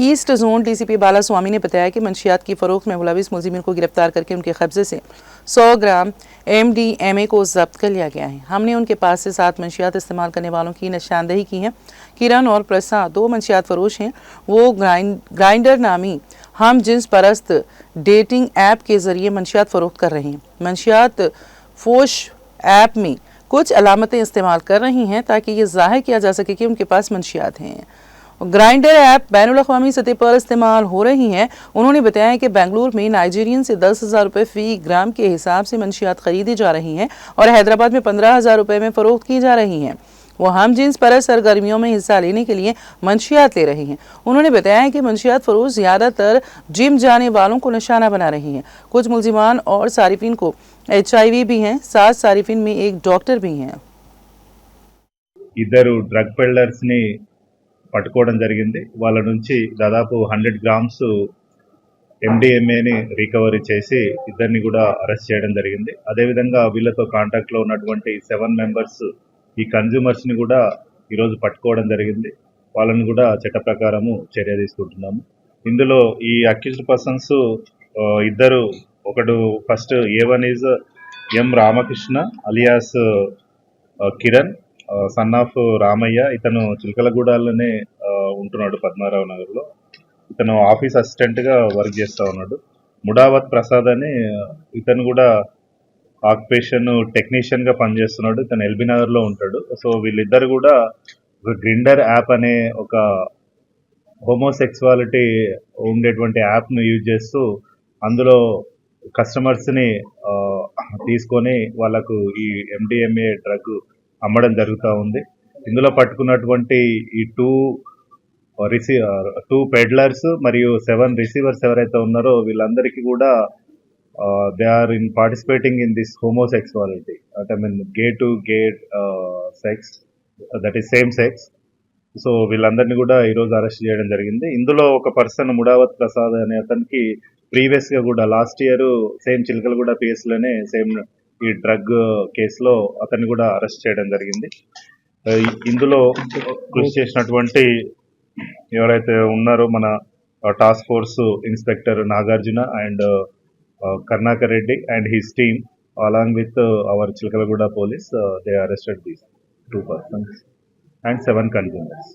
East zone DCP बाला स्वामी ने बताया कि मंशियात की फरोख्त में मुलविस मुलजिमीन को गिरफ्तार करके उनके कब्जे से 100 ग्राम MDMA को जब्त कर लिया गया है। हमने उनके पास से 7 मंशियात इस्तेमाल करने वालों की निशानदेही की है। किरण और प्रसाद 2 मंशियात फरोश हैं। वो ग्राइंडर नामी हम जिन्स परस्त डेटिंग ऐप के जरिए मंशियात फरोख्त कर रहे हैं। मंशियात फोश ऐप में कुछ अलामतें इस्तेमाल कर रही हैं ताकि ये जाहिर किया जा सके कि उनके पास मंशियात हैं। ग्राइंडर ऐप बैनुल-अक़वामी सतह पर इस्तेमाल हो रही हैं। उन्होंने बताया कि बेंगलुरु में नाइजीरियन से 10,000 रुपये फ़ी ग्राम के हिसाब से मंशियात खरीदी जा रही हैं और हैदराबाद में 15,000 रुपये में फ़रोख्त की जा रही हैं। वो हम जिन्स पर सरगर्मियों में हिस्सा लेने के लिए मंशियात ले रही हैं। उन्होंने बताया कि मंशियात फरोश ज़्यादातर जिम जाने वालों को निशाना बना रही हैं। कुछ मुलजिमान और सारिफिन को HIV भी हैं। 7 सारिफिन में एक डॉक्टर भी हैं। ఇద్దరు డ్రగ్ పెల్లర్స్ ని పట్టుకోవడం జరిగింది. వాళ్ళ నుంచి దాదాపు 100 గ్రామ్స్ MDMAని రికవరీ చేసి ఇద్దరిని కూడా అరెస్ట్ చేయడం జరిగింది. అదేవిధంగా వీళ్ళతో కాంటాక్ట్లో ఉన్నటువంటి 7 మెంబర్స్ ఈ కన్జ్యూమర్స్ని కూడా ఈరోజు పట్టుకోవడం జరిగింది. వాళ్ళని కూడా చట్ట ప్రకారము చర్య తీసుకుంటున్నాము. ఇందులో ఈ అక్యూజ్డ్ పర్సన్స్ ఇద్దరు, ఒకడు first A1 is M Ramakrishna alias Kiran son of Ramayya. ఇతను చిలకలగూడలోనే ఉంటున్నాడు, పద్మారావు నగర్లో. ఇతను ఆఫీస్ అసిస్టెంట్గా వర్క్ చేస్తూ ఉన్నాడు. ముడావత్ ప్రసాద్ అని ఇతను కూడా ఆక్యుపేషన్ టెక్నీషియన్గా పనిచేస్తున్నాడు. ఇతను ఎల్బీ నగర్లో ఉంటాడు. సో వీళ్ళిద్దరు కూడా ఒక గ్రిండర్ యాప్ అనే ఒక హోమోసెక్సువాలిటీ ఉండేటువంటి యాప్ను యూజ్ చేస్తూ అందులో కస్టమర్స్ని తీసుకొని వాళ్ళకు ఈ MDMA డ్రగ్ అమ్మడం జరుగుతూ ఉంది. ఇందులో పట్టుకున్నటువంటి ఈ 2 పెడ్లర్స్ మరియు 7 రిసీవర్స్ ఎవరైతే ఉన్నారో వీళ్ళందరికీ కూడా they are in participating in this homosexuality, అంటే gay to gay sex, that is same sex. So వీళ్ళందరినీ కూడా ఈరోజు అరెస్ట్ చేయడం జరిగింది. ఇందులో ఒక పర్సన్ ముడావత్ ప్రసాద్ అనే అతనికి ప్రీవియస్గా కూడా లాస్ట్ ఇయర్ సేమ్ చిలకలగూడ పిఎస్లోనే సేమ్ ఈ డ్రగ్ కేసులో అతన్ని కూడా అరెస్ట్ చేయడం జరిగింది. ఇందులో కృషి చేసినటువంటి ఎవరైతే ఉన్నారో మన task force inspector Nagarjuna and Karnakar Reddy and his team along with our Chilakalaguda police, they arrested these 2 persons and 7 consumers.